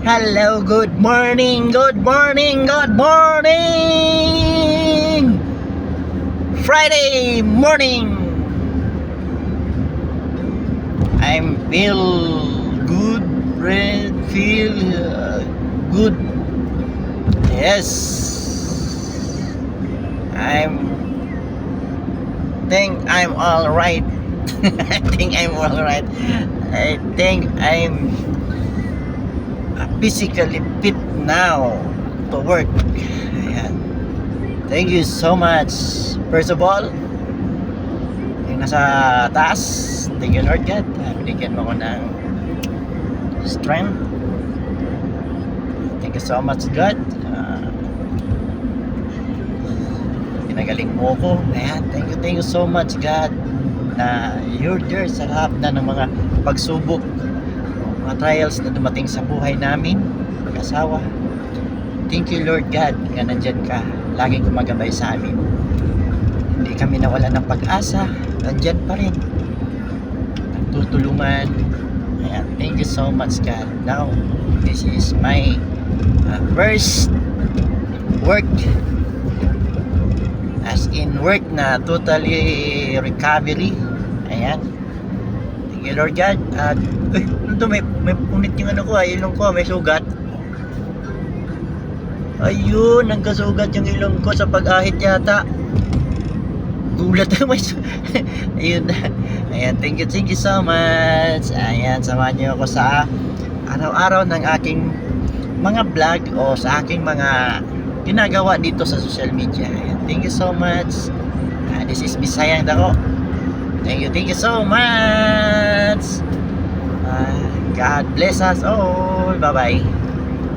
Hello, good morning, good morning, good morning! Friday morning! I'm feel good, feel good. Yes, I'm think I'm all right. I think I'm all right. I think I'm physically fit now to work. Ayan. Thank you so much. First of all, yung nasa taas, thank you Lord God. Binigyan mo ko ng strength. Thank you so much God. Pinagaling mo ko. Ayan, thank you so much God na you're there sa lahat na ng mga pagsubok, mga trials na dumating sa buhay namin, mag-asawa. Thank you Lord God na nandyan ka, laging gumagabay sa amin. Hindi kami nawala ng pag-asa, nandyan pa rin, nagtutulungan. Ayan, thank you so much God. Now, this is my first work, as in work na totally recovery. Ayan, thank you Lord God. At may punit yung ano ko, ilong ko may sugat. Ayun, nagkasugat yung ilong ko sa pag-ahit yata. Gulat na may ayun na. Ayan, thank you so much. Ayan, samahan niyo ako sa araw-araw ng aking mga vlog o sa aking mga ginagawa dito sa social media. Ayan, thank you so much. This is Bisayang Dako. Thank you so much. God bless us all. Bye bye.